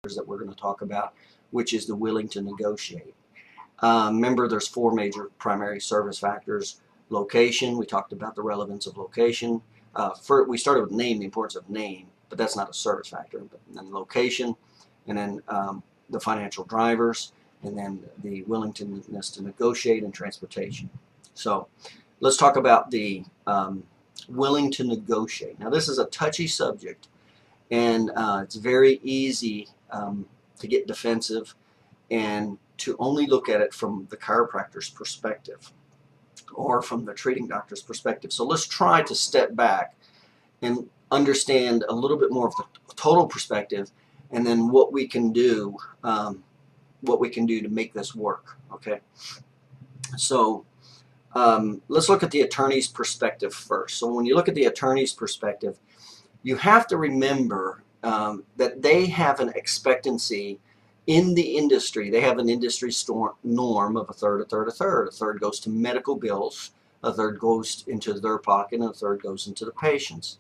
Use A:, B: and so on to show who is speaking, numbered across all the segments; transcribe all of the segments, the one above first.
A: that we're going to talk about, which is the willing to negotiate. Remember, there's 4 major primary service factors. Location, we talked about the relevance of location. We started with name, the importance of name, but that's not a service factor. But then location, and then the financial drivers, and then the willingness to negotiate and transportation. So let's talk about the willing to negotiate. Now, this is a touchy subject, and it's very easy to get defensive and to only look at it from the chiropractor's perspective or from the treating doctor's perspective. So let's try to step back and understand a little bit more of the total perspective, and then what we can do to make this work. Okay, so let's look at the attorney's perspective first. So when you look at the attorney's perspective, you have to remember that they have an expectancy in the industry. They have an industry norm of a third, a third, a third. A third goes to medical bills, a third goes into their pocket, and a third goes into the patient's.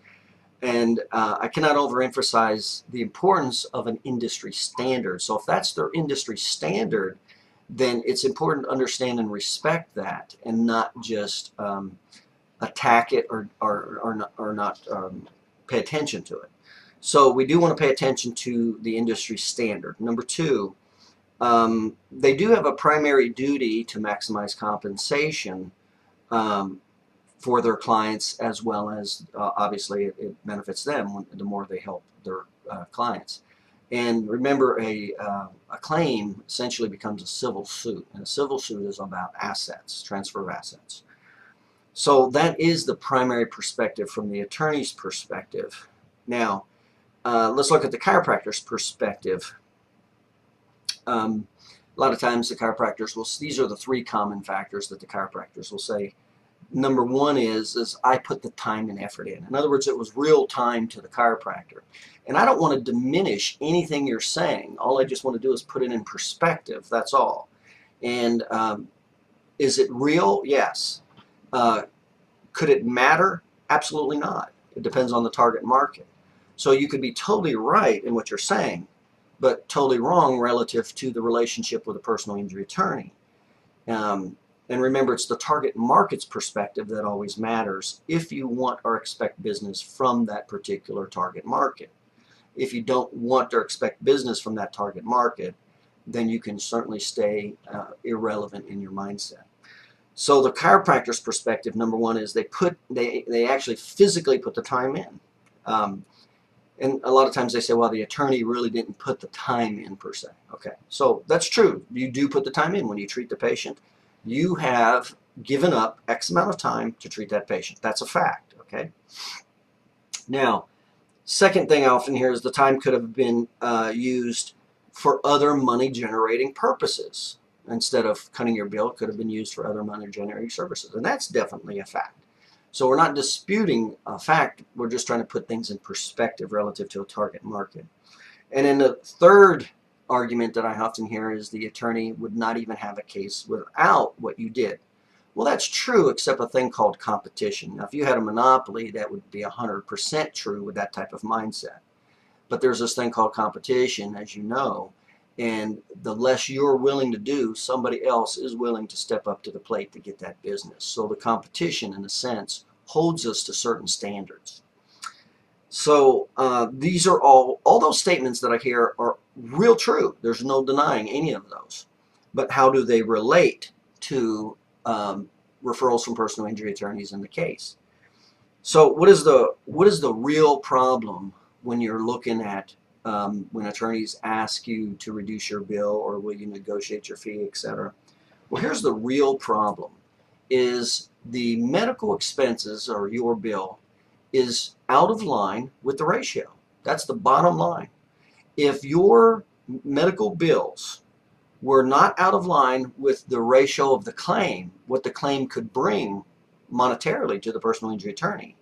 A: And I cannot overemphasize the importance of an industry standard. So if that's their industry standard, then it's important to understand and respect that, and not just attack it or not pay attention to it. So we do want to pay attention to the industry standard. Number 2, they do have a primary duty to maximize compensation for their clients, as well as obviously it benefits them the more they help their clients. And remember, a claim essentially becomes a civil suit, and a civil suit is about assets, transfer of assets. So that is the primary perspective from the attorney's perspective. Now, let's look at the chiropractor's perspective. A lot of times the chiropractors will, these are the 3 common factors that the chiropractors will say. Number 1 is I put the time and effort in. In other words, it was real time to the chiropractor. And I don't want to diminish anything you're saying. All I just want to do is put it in perspective. That's all. And is it real? Yes. Could it matter? Absolutely not. It depends on the target market. So you could be totally right in what you're saying, but totally wrong relative to the relationship with a personal injury attorney. And remember, it's the target market's perspective that always matters if you want or expect business from that particular target market. If you don't want or expect business from that target market, then you can certainly stay irrelevant in your mindset. So the chiropractor's perspective, number 1, is they actually physically put the time in. And a lot of times they say, well, the attorney really didn't put the time in per se. Okay, so that's true. You do put the time in when you treat the patient. You have given up X amount of time to treat that patient. That's a fact, okay? Now, second thing I often hear is the time could have been used for other money-generating purposes. Instead of cutting your bill, it could have been used for other money-generating services, and that's definitely a fact. So we're not disputing a fact, we're just trying to put things in perspective relative to a target market. And then the third argument that I often hear is the attorney would not even have a case without what you did. Well, that's true, except a thing called competition. Now, if you had a monopoly, that would be 100% true with that type of mindset. But there's this thing called competition, as you know, and the less you're willing to do, somebody else is willing to step up to the plate to get that business. So the competition, in a sense, holds us to certain standards. So these are all those statements that I hear are real true. There's no denying any of those. But how do they relate to referrals from personal injury attorneys in the case? So what is the real problem when you're looking at when attorneys ask you to reduce your bill, or will you negotiate your fee, etc.? Well, here's the real problem: is the medical expenses, or your bill, is out of line with the ratio. That's the bottom line. If your medical bills were not out of line with the ratio of the claim, what the claim could bring monetarily to the personal injury attorney,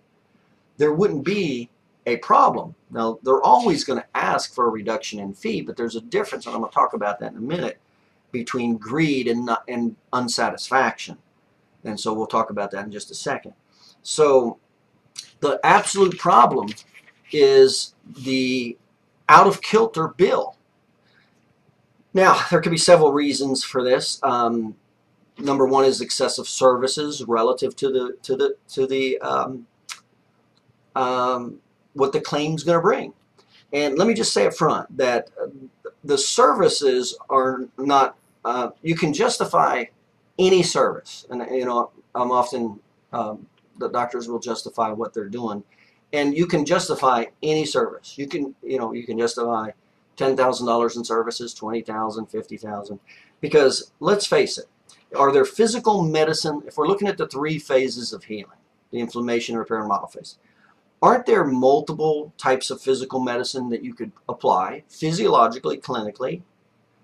A: there wouldn't be a problem. Now, they're always going to ask for a reduction in fee, but there's a difference, and I'm going to talk about that in a minute, between greed and unsatisfaction. And so we'll talk about that in just a second. So the absolute problem is the out-of-kilter bill. Now, there could be several reasons for this. Number one is excessive services relative to what the claim's going to bring. And let me just say up front that the services are not. You can justify any service, and I'm often the doctors will justify what they're doing, and you can justify any service. You can justify $10,000 in services, $20,000, $50,000, because let's face it, are there physical medicine? If we're looking at the three phases of healing, the inflammation, repair, and model phase, aren't there multiple types of physical medicine that you could apply physiologically, clinically,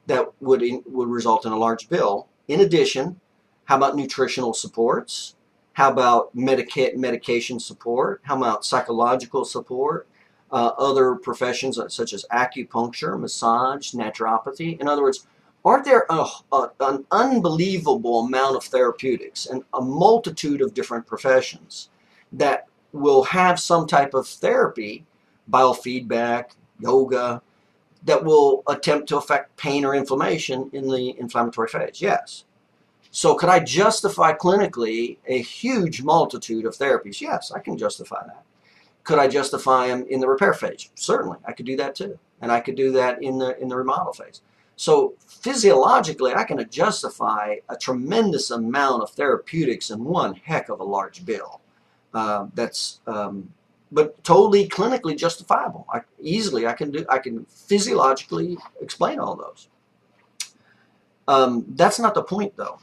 A: that would result in a large bill? In addition, how about nutritional supports? How about medication support? How about psychological support? Other professions such as acupuncture, massage, naturopathy. In other words, aren't there an unbelievable amount of therapeutics and a multitude of different professions that will have some type of therapy, biofeedback, yoga, that will attempt to affect pain or inflammation in the inflammatory phase? Yes. So could I justify clinically a huge multitude of therapies? Yes, I can justify that. Could I justify them in the repair phase? Certainly, I could do that too. And I could do that in the remodel phase. So physiologically, I can justify a tremendous amount of therapeutics in one heck of a large bill. But totally clinically justifiable. I can physiologically explain all those. That's not the point, though.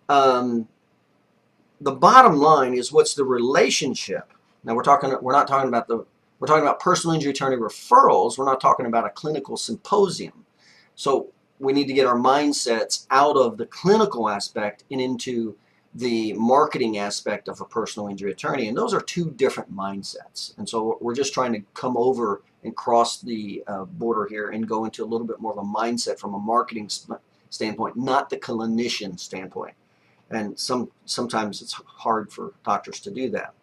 A: The bottom line is, what's the relationship? Now we're talking about personal injury attorney referrals. We're not talking about a clinical symposium. So we need to get our mindsets out of the clinical aspect and into the marketing aspect of a personal injury attorney. And those are two different mindsets. And so we're just trying to come over and cross the border here and go into a little bit more of a mindset from a marketing standpoint, not the clinician standpoint. And sometimes it's hard for doctors to do that.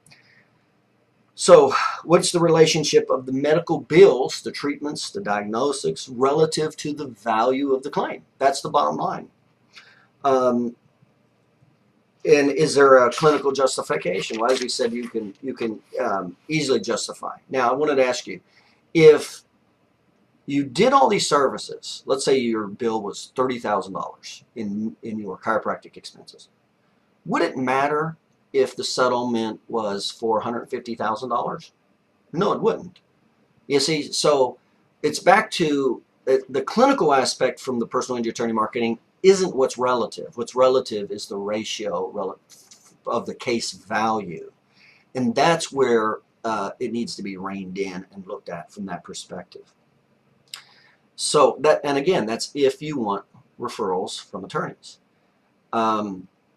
A: So what's the relationship of the medical bills, the treatments, the diagnostics, relative to the value of the claim? That's the bottom line. And is there a clinical justification? Well, as we said, you can easily justify. Now, I wanted to ask you, if you did all these services, let's say your bill was $30,000 in your chiropractic expenses, would it matter if the settlement was for $150,000? No, it wouldn't. You see, so it's back to the clinical aspect from the personal injury attorney marketing isn't what's relative. What's relative is the ratio of the case value. And that's where it needs to be reined in and looked at from that perspective. So and again, that's if you want referrals from attorneys.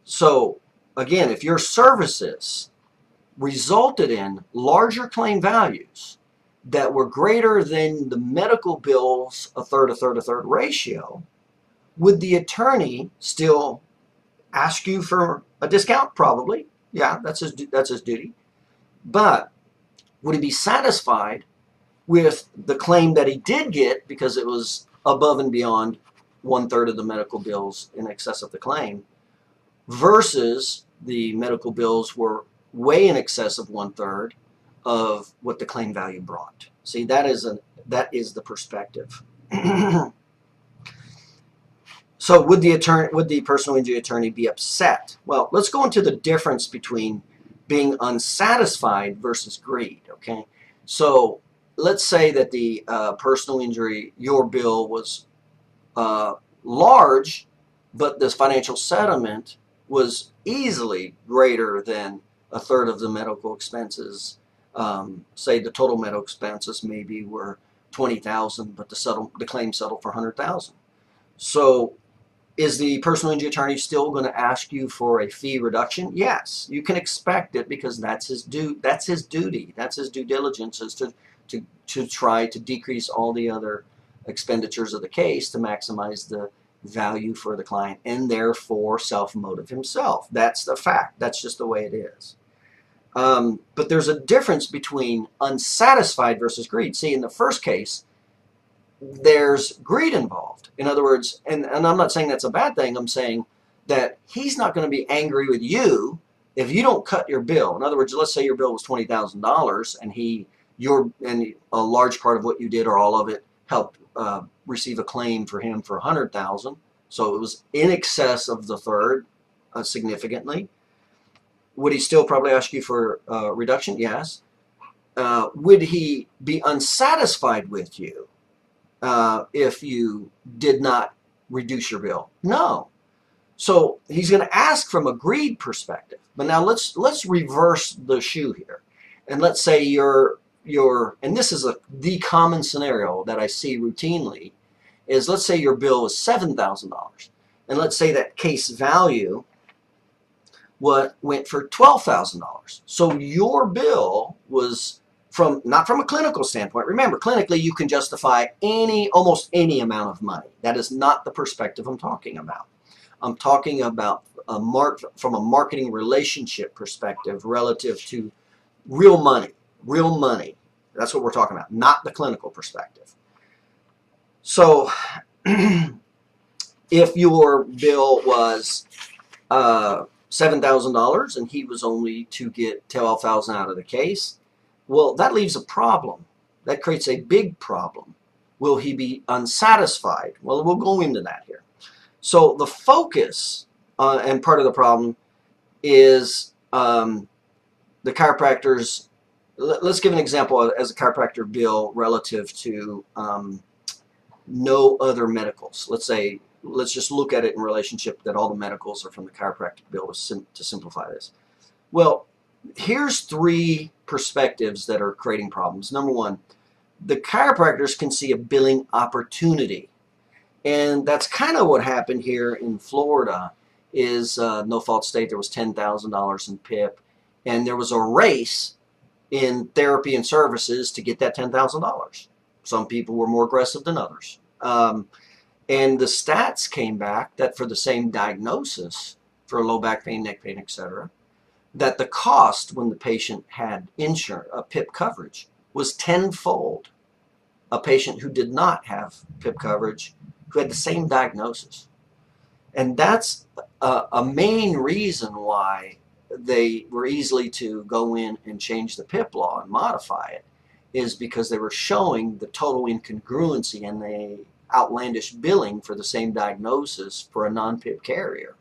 A: So again, if your services resulted in larger claim values that were greater than the medical bills, a third ratio, would the attorney still ask you for a discount? Probably. Yeah, that's his duty. But would he be satisfied with the claim that he did get because it was above and beyond 1/3 of the medical bills in excess of the claim, versus the medical bills were way in excess of 1/3 of what the claim value brought? See, that is the perspective. So would the personal injury attorney be upset? Well, let's go into the difference between being unsatisfied versus greed. Okay, so let's say that the personal injury, your bill was large, but this financial settlement was easily greater than 1/3 of the medical expenses. Say the total medical expenses maybe were $20,000, but the claim settled for $100,000. So is the personal injury attorney still going to ask you for a fee reduction? Yes, you can expect it, because that's his duty. That's his due diligence, is to try to decrease all the other expenditures of the case to maximize the value for the client, and therefore self-motive himself. That's the fact. That's just the way it is. But there's a difference between unsatisfied versus greed. See, in the first case, there's greed involved. In other words, and I'm not saying that's a bad thing, I'm saying that he's not going to be angry with you if you don't cut your bill. In other words, let's say your bill was $20,000 and a large part of what you did or all of it helped receive a claim for him for $100,000. So it was in excess of the third significantly. Would he still probably ask you for a reduction? Yes. Would he be unsatisfied with you if you did not reduce your bill? No. So he's going to ask from a greed perspective. But now let's reverse the shoe here, and let's say and this is the common scenario that I see routinely, is let's say your bill is $7,000, and let's say that case value went for $12,000. So your bill was not from a clinical standpoint. Remember, clinically you can justify almost any amount of money. That is not the perspective I'm talking about. I'm talking about from a marketing relationship perspective relative to real money. Real money. That's what we're talking about, not the clinical perspective. So if your bill was $7,000 and he was only to get $12,000 out of the case, well, that leaves a problem. That creates a big problem. Will he be unsatisfied? Well, we'll go into that here. So the focus and part of the problem is the chiropractors. Let's give an example as a chiropractor bill relative to no other medicals. Let's just look at it in relationship that all the medicals are from the chiropractic bill to simplify this. Well, here's three perspectives that are creating problems. Number one, the chiropractors can see a billing opportunity. And that's kind of what happened here in Florida is no fault state. There was $10,000 in PIP, and there was a race in therapy and services to get that $10,000. Some people were more aggressive than others. And the stats came back that for the same diagnosis, for low back pain, neck pain, etc., that the cost when the patient had PIP coverage was tenfold a patient who did not have PIP coverage who had the same diagnosis. And that's a main reason why they were easily to go in and change the PIP law and modify it, is because they were showing the total incongruency and the outlandish billing for the same diagnosis for a non-PIP carrier.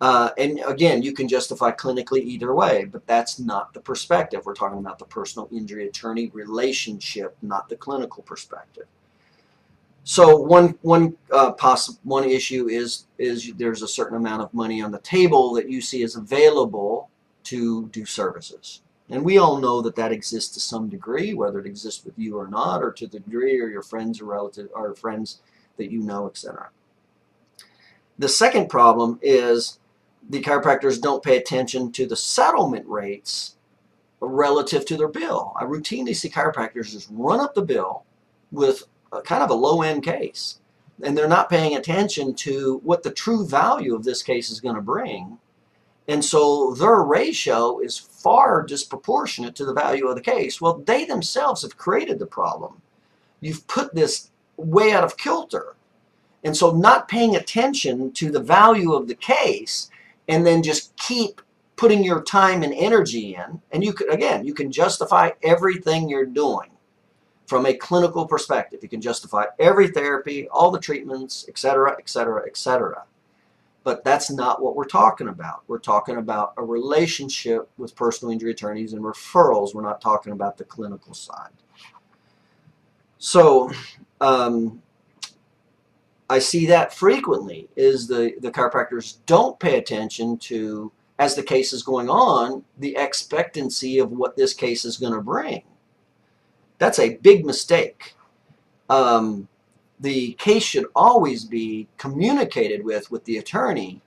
A: And again, you can justify clinically either way, but that's not the perspective. We're talking about the personal injury attorney relationship, not the clinical perspective. So one issue is there's a certain amount of money on the table that you see as available to do services. And we all know that that exists to some degree, whether it exists with you or not, or to the degree or your friends or relatives or friends that you know, etc. The second problem is the chiropractors don't pay attention to the settlement rates relative to their bill. I routinely see chiropractors just run up the bill with kind of a low-end case, and they're not paying attention to what the true value of this case is going to bring. And so their ratio is far disproportionate to the value of the case. Well, they themselves have created the problem. You've put this way out of kilter. And so not paying attention to the value of the case and then just keep putting your time and energy in, and you can justify everything you're doing from a clinical perspective. You can justify every therapy, all the treatments, etc., etc., etc. But that's not what we're talking about. We're talking about a relationship with personal injury attorneys and referrals. We're not talking about the clinical side. So I see that frequently is the chiropractors don't pay attention to, as the case is going on, the expectancy of what this case is going to bring. That's a big mistake. The case should always be communicated with the attorney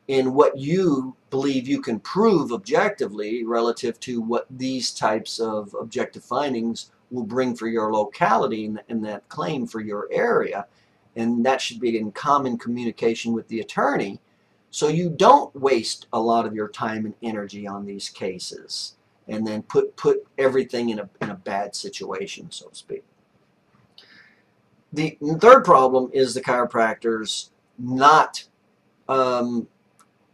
A: in what you believe you can prove objectively relative to what these types of objective findings will bring for your locality and that claim for your area. And that should be in common communication with the attorney, so you don't waste a lot of your time and energy on these cases and then put everything in a bad situation, so to speak. The third problem is the chiropractors not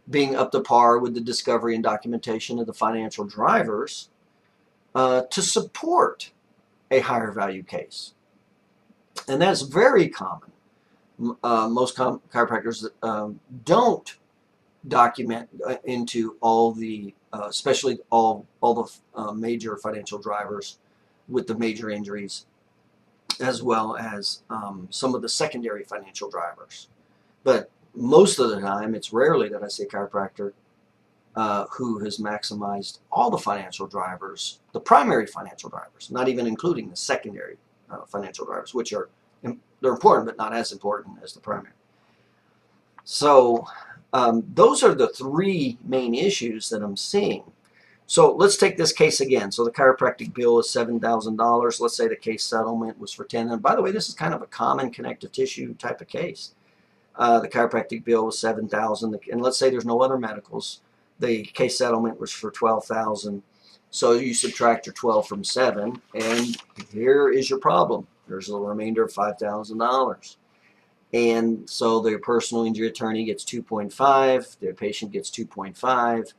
A: being up to par with the discovery and documentation of the financial drivers to support a higher value case. And that's very common. Most chiropractors don't document into all the, especially all the major financial drivers with the major injuries, as well as some of the secondary financial drivers. But most of the time, it's rarely that I see a chiropractor who has maximized all the financial drivers, the primary financial drivers, not even including the secondary financial drivers, which are they're important, but not as important as the primary. So those are the three main issues that I'm seeing. So let's take this case again. So the chiropractic bill is $7,000. Let's say the case settlement was for $10,000. And by the way, this is kind of a common connective tissue type of case. The chiropractic bill was $7,000, and let's say there's no other medicals. The case settlement was for $12,000. So you subtract your 12 from 7, and here is your problem. There's a remainder of $5,000. And so the personal injury attorney gets 2.5, the patient gets 2.5.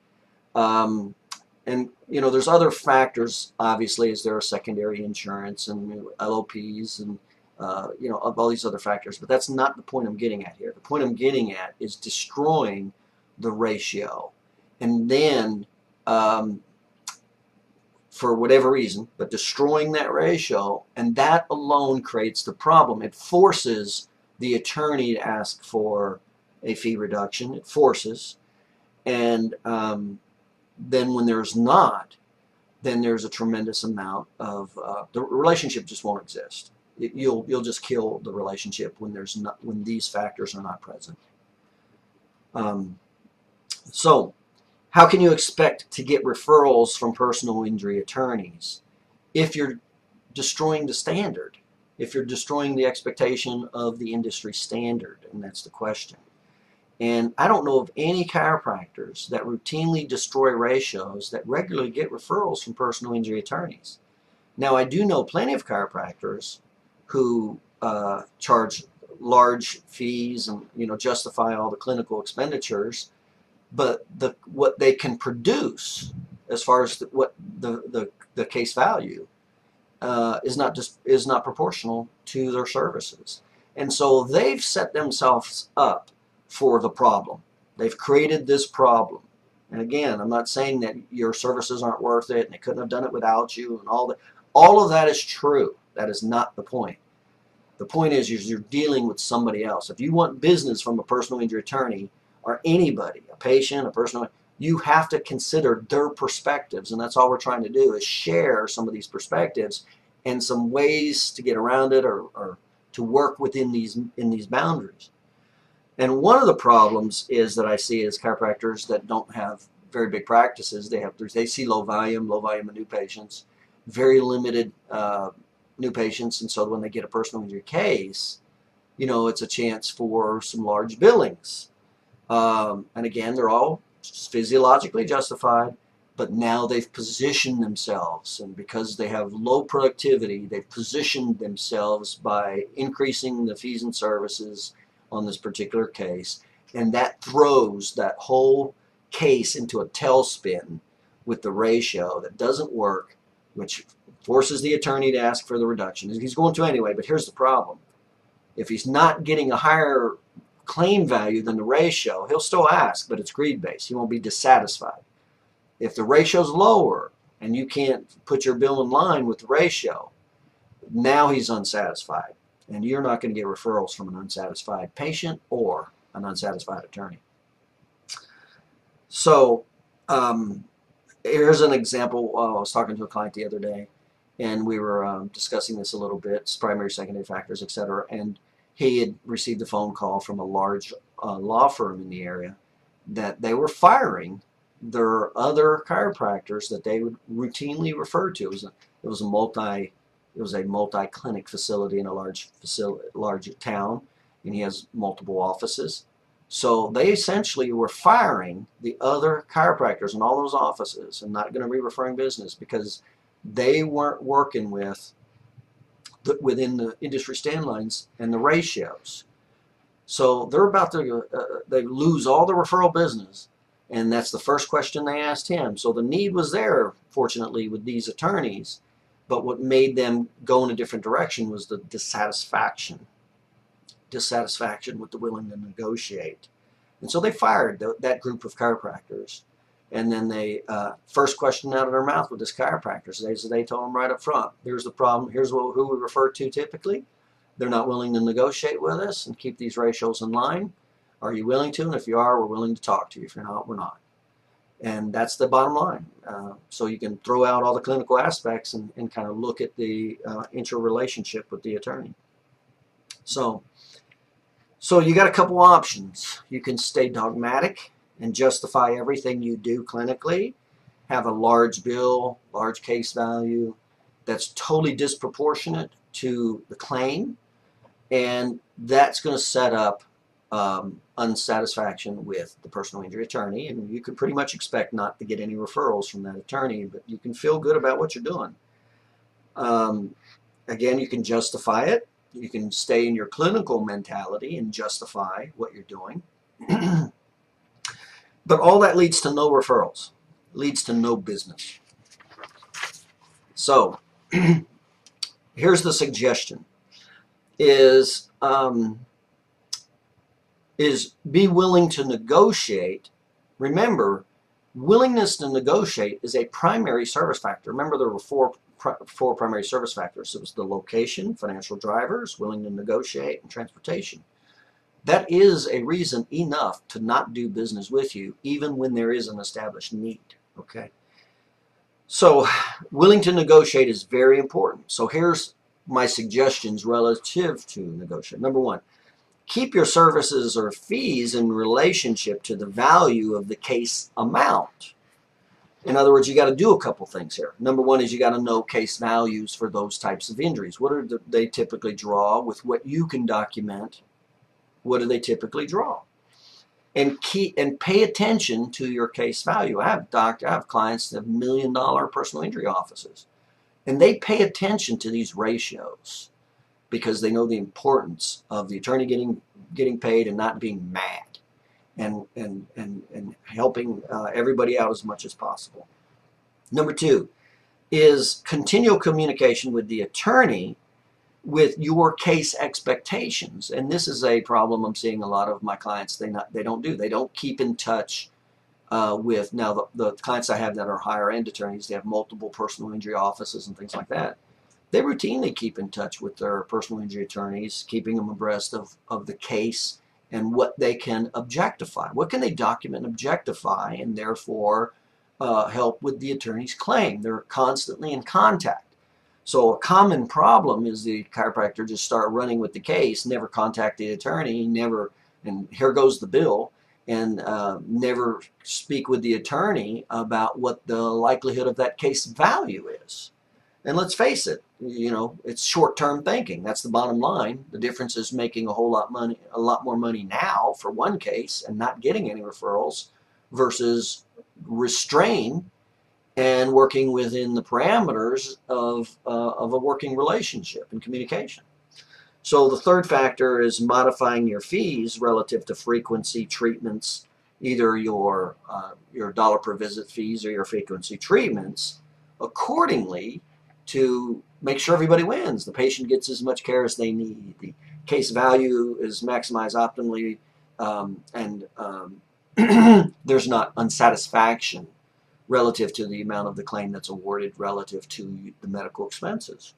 A: And there's other factors, obviously, as there are secondary insurance and LOPs and of all these other factors, but that's not the point I'm getting at here. The point I'm getting at is destroying the ratio, and then for whatever reason, but destroying that ratio, and that alone creates the problem. It forces the attorney to ask for a fee reduction. It forces, and then when there's not, then there's a tremendous amount of the relationship just won't exist. You'll just kill the relationship when these factors are not present. So how can you expect to get referrals from personal injury attorneys if you're destroying the standard, if you're destroying the expectation of the industry standard? And that's the question. And I don't know of any chiropractors that routinely destroy ratios that regularly get referrals from personal injury attorneys. Now, I do know plenty of chiropractors who charge large fees and justify all the clinical expenditures, but what they can produce as far as the case value is not proportional to their services, and so they've set themselves up for the problem. They've created this problem. And again, I'm not saying that your services aren't worth it and they couldn't have done it without you and all that. All of that is true. That is not the point. The point is you're dealing with somebody else. If you want business from a personal injury attorney or anybody, a patient, a personal, you have to consider their perspectives, and that's all we're trying to do is share some of these perspectives and some ways to get around it or to work within these boundaries. And one of the problems is that I see is chiropractors that don't have very big practices. They see low volume of new patients, very limited new patients, and so when they get a personal injury case, it's a chance for some large billings. And again, they're all physiologically justified, but now they've positioned themselves, and because they have low productivity, they've positioned themselves by increasing the fees and services on this particular case, and that throws that whole case into a tailspin with the ratio that doesn't work, which forces the attorney to ask for the reduction. He's going to anyway, but here's the problem. If he's not getting a higher claim value than the ratio, he'll still ask, but it's greed-based. He won't be dissatisfied. If the ratio's lower and you can't put your bill in line with the ratio, now he's unsatisfied. And you're not going to get referrals from an unsatisfied patient or an unsatisfied attorney. So here's an example. I was talking to a client the other day, and we were discussing this a little bit, primary, secondary factors, etc. And he had received a phone call from a large law firm in the area that they were firing their other chiropractors that they would routinely refer to. It was a multi-clinic facility in a large town, and he has multiple offices. So they essentially were firing the other chiropractors in all those offices and not going to be referring business because they weren't working with within the industry stand lines and the ratios. So they're about to, they lose all the referral business. And that's the first question they asked him. So the need was there, fortunately, with these attorneys. But what made them go in a different direction was the dissatisfaction with the willing to negotiate. And so they fired that group of chiropractors. And then they, first question out of their mouth with this chiropractor, they told them right up front, here's the problem, here's who we refer to typically. They're not willing to negotiate with us and keep these ratios in line. Are you willing to? And if you are, we're willing to talk to you. If you're not, we're not. And that's the bottom line. So you can throw out all the clinical aspects and kind of look at the interrelationship with the attorney. So you got a couple options. You can stay dogmatic and justify everything you do clinically, have a large bill, large case value that's totally disproportionate to the claim, and that's going to set up unsatisfaction with the personal injury attorney, and you can pretty much expect not to get any referrals from that attorney, but you can feel good about what you're doing. Again, you can justify it. You can stay in your clinical mentality and justify what you're doing. But all that leads to no referrals, leads to no business. So here's the suggestion, is be willing to negotiate. Remember, willingness to negotiate is a primary service factor. Remember, there were four primary service factors. It was the location, financial drivers, willing to negotiate, and transportation. That is a reason enough to not do business with you, even when there is an established need. Okay? So willing to negotiate is very important. So here's my suggestions relative to negotiate. Number one, keep your services or fees in relationship to the value of the case amount. In other words, you got to do a couple things here. Number one is you got to know case values for those types of injuries. What do they typically draw with what you can document? What do they typically draw? And pay attention to your case value. I have clients that have $1 million personal injury offices, and they pay attention to these ratios because they know the importance of the attorney getting paid and not being mad, and helping everybody out as much as possible. Number two is continual communication with the attorney with your case expectations. And this is a problem I'm seeing a lot of my clients, they don't keep in touch with, now the clients I have that are higher end attorneys, they have multiple personal injury offices and things like that. They routinely keep in touch with their personal injury attorneys, keeping them abreast of the case and what they can objectify. What can they document and objectify, and therefore help with the attorney's claim? They're constantly in contact. So a common problem is the chiropractor just start running with the case, never contact the attorney, and here goes the bill, and never speak with the attorney about what the likelihood of that case value is. And let's face it, it's short-term thinking. That's the bottom line. The difference is making a lot more money now for one case and not getting any referrals versus restrain and working within the parameters of a working relationship and communication. So the third factor is modifying your fees relative to frequency treatments, either your dollar per visit fees or your frequency treatments, accordingly to make sure everybody wins. The patient gets as much care as they need. The case value is maximized optimally, and there's not unsatisfaction relative to the amount of the claim that's awarded relative to the medical expenses.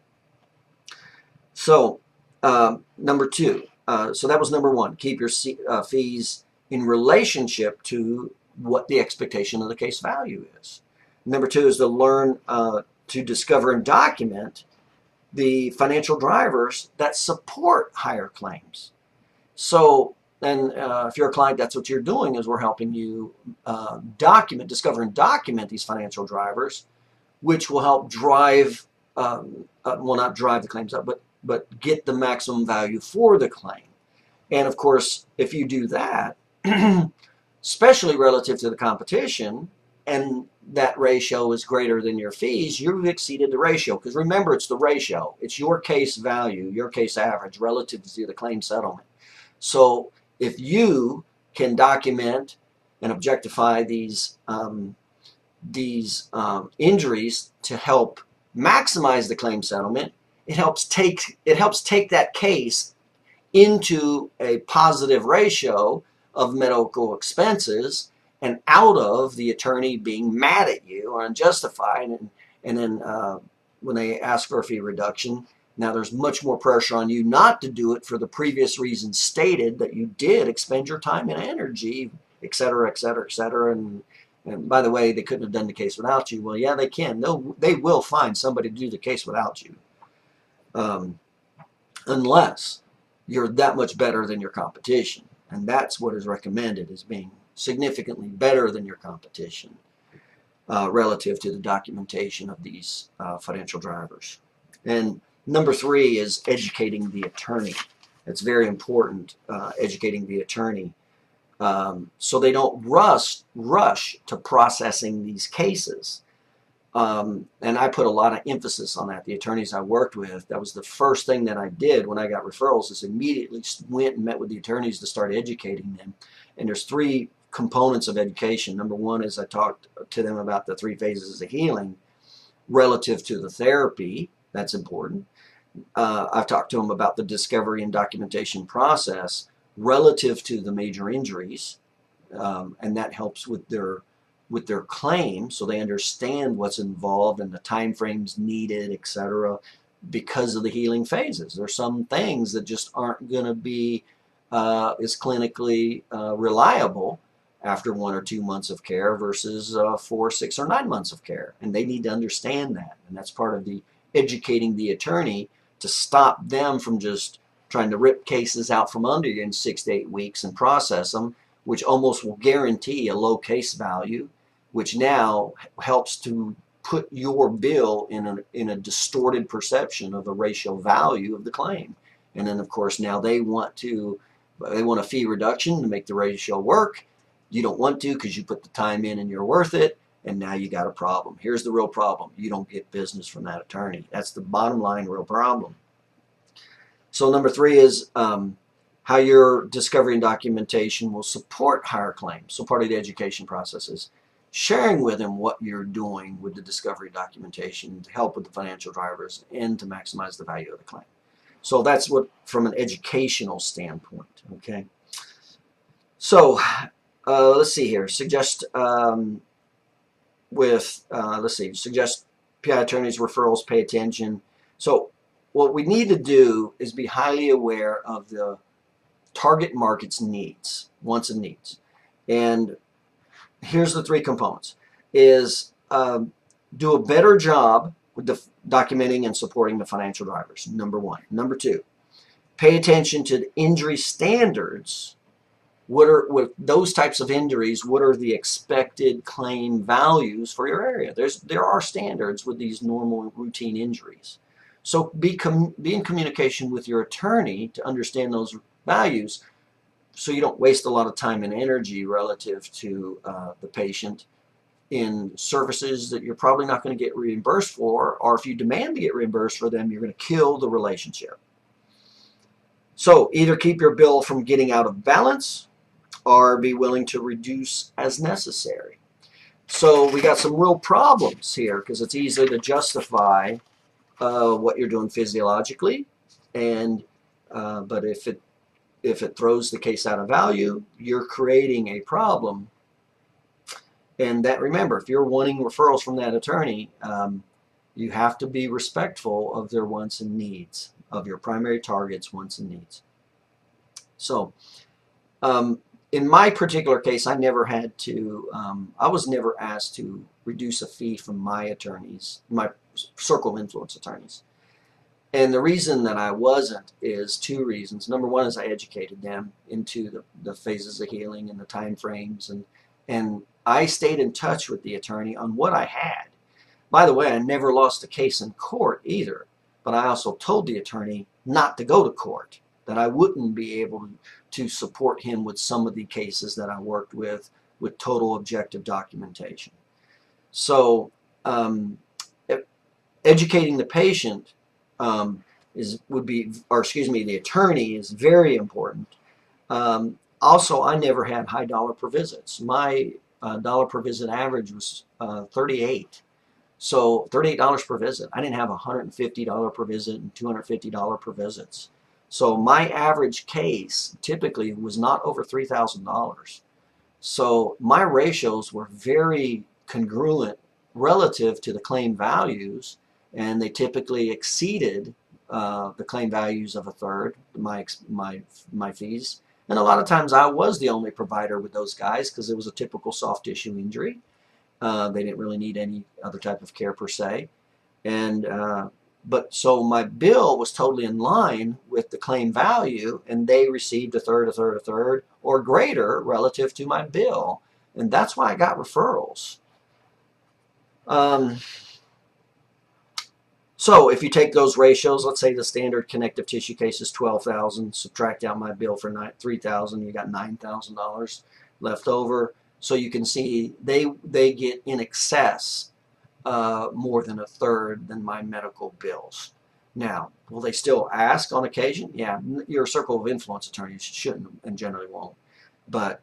A: So number two, so that was number one, keep your fees in relationship to what the expectation of the case value is. Number two is to learn to discover and document the financial drivers that support higher claims. So then if you're a client, that's what you're doing, is we're helping you discover and document these financial drivers, which will help drive, well, not drive the claims up, but get the maximum value for the claim. And of course, if you do that, especially relative to the competition, and that ratio is greater than your fees, you've exceeded the ratio. Because remember, it's the ratio. It's your case value, your case average relative to the claim settlement. So if you can document and objectify these injuries to help maximize the claim settlement, it helps take that case into a positive ratio of medical expenses and out of the attorney being mad at you or unjustified, and then when they ask for a fee reduction, now there's much more pressure on you not to do it for the previous reasons stated that you did expend your time and energy, et cetera, et cetera, et cetera. And by the way, they couldn't have done the case without you. Well, yeah, they can. They will find somebody to do the case without you, unless you're that much better than your competition. And that's what is recommended, is being significantly better than your competition relative to the documentation of these financial drivers. And number 3 is educating the attorney. It's very important, educating the attorney, so they don't rush to processing these cases. And I put a lot of emphasis on that. The attorneys I worked with, that was the first thing that I did when I got referrals, is immediately went and met with the attorneys to start educating them. And there's 3 components of education. Number 1 is I talked to them about the 3 phases of healing relative to the therapy. That's important. I've talked to them about the discovery and documentation process relative to the major injuries, and that helps with their claim, so they understand what's involved and the time frames needed, etc., because of the healing phases. There's some things that just aren't going to be as clinically reliable after 1 or 2 months of care versus 4, 6, or 9 months of care, and they need to understand that. And that's part of the educating the attorney, to stop them from just trying to rip cases out from under you in 6 to 8 weeks and process them, which almost will guarantee a low case value, which now helps to put your bill in a distorted perception of the ratio value of the claim. And then, of course, now they want a fee reduction to make the ratio work. You don't want to, because you put the time in and you're worth it, and now you got a problem. Here's the real problem. You don't get business from that attorney. That's the bottom line real problem. So number 3 is how your discovery and documentation will support higher claims. So part of the education process is sharing with them what you're doing with the discovery documentation to help with the financial drivers and to maximize the value of the claim. So that's what, from an educational standpoint, okay? So let's see here. Suggest PI attorneys, referrals, pay attention. So what we need to do is be highly aware of the target market's needs, wants and needs. And here's the 3 components, is do a better job with the documenting and supporting the financial drivers, number 1. Number 2, pay attention to the injury standards. With those types of injuries, what are the expected claim values for your area? There are standards with these normal routine injuries. So be in communication with your attorney to understand those values, so you don't waste a lot of time and energy relative to the patient in services that you're probably not going to get reimbursed for, or if you demand to get reimbursed for them, you're going to kill the relationship. So either keep your bill from getting out of balance or be willing to reduce as necessary. So we got some real problems here, because it's easy to justify what you're doing physiologically, and but if it throws the case out of value, you're creating a problem. And that, remember, if you're wanting referrals from that attorney, you have to be respectful of their wants and needs, of your primary target's wants and needs. So in my particular case, I never had to, I was never asked to reduce a fee from my attorneys, my circle of influence attorneys. And the reason that I wasn't is 2 reasons. Number 1 is I educated them into the phases of healing and the time frames, and I stayed in touch with the attorney on what I had. By the way, I never lost a case in court either, but I also told the attorney not to go to court, that I wouldn't be able to support him with some of the cases that I worked with total objective documentation. So e- educating the patient the attorney is very important. Also, I never had high dollar per visits. My dollar per visit average was 38. So $38 per visit. I didn't have $150 per visit and $250 per visits. So my average case typically was not over $3,000. So my ratios were very congruent relative to the claim values, and they typically exceeded the claim values of a third, my fees. And a lot of times I was the only provider with those guys because it was a typical soft tissue injury. They didn't really need any other type of care per se. And but so my bill was totally in line with the claim value, and they received a third, a third, a third, or greater relative to my bill. And that's why I got referrals. Um, so if you take those ratios, let's say the standard connective tissue case is 12,000, subtract out my bill for 3,000, you got $9,000 left over. So you can see they get in excess more than a third than my medical bills. Now, will they still ask on occasion? Yeah, your circle of influence attorneys shouldn't and generally won't. But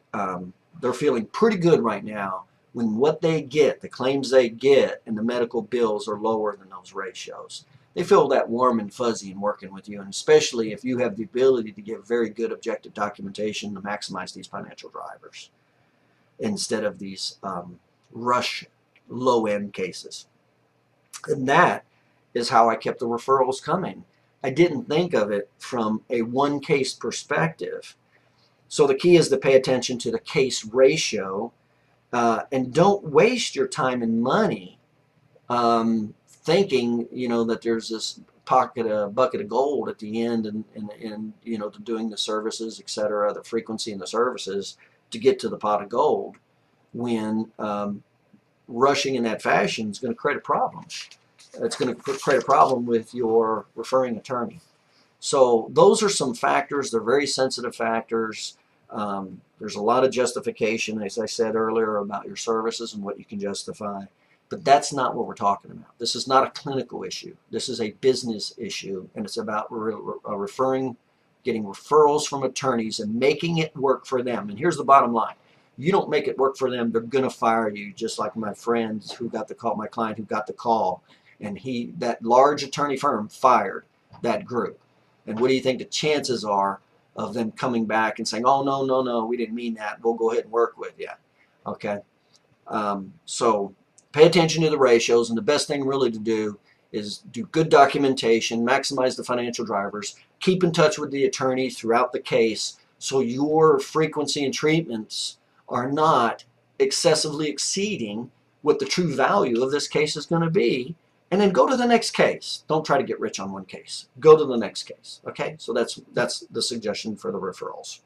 A: they're feeling pretty good right now when what they get, the claims they get, and the medical bills are lower than those ratios. They feel that warm and fuzzy in working with you, and especially if you have the ability to give very good objective documentation to maximize these financial drivers instead of these rush low-end cases. And that is how I kept the referrals coming. I didn't think of it from a one case perspective. So the key is to pay attention to the case ratio and don't waste your time and money thinking, that there's this bucket of gold at the end and to doing the services, etc., the frequency and the services to get to the pot of gold when rushing in that fashion is going to create a problem. It's going to create a problem with your referring attorney. So those are some factors. They're very sensitive factors. There's a lot of justification, as I said earlier, about your services and what you can justify. But that's not what we're talking about. This is not a clinical issue. This is a business issue, and it's about getting referrals from attorneys and making it work for them. And here's the bottom line. You don't make it work for them, they're going to fire you, just like my friends who got the call, my client who got the call, and that large attorney firm fired that group. And what do you think the chances are of them coming back and saying, oh, no, no, no, we didn't mean that, we'll go ahead and work with you? Okay? So pay attention to the ratios, and the best thing really to do is do good documentation, maximize the financial drivers, keep in touch with the attorney throughout the case so your frequency and treatments are not excessively exceeding what the true value of this case is going to be, and then go to the next case. Don't try to get rich on one case. Go to the next case. Okay? So that's the suggestion for the referrals.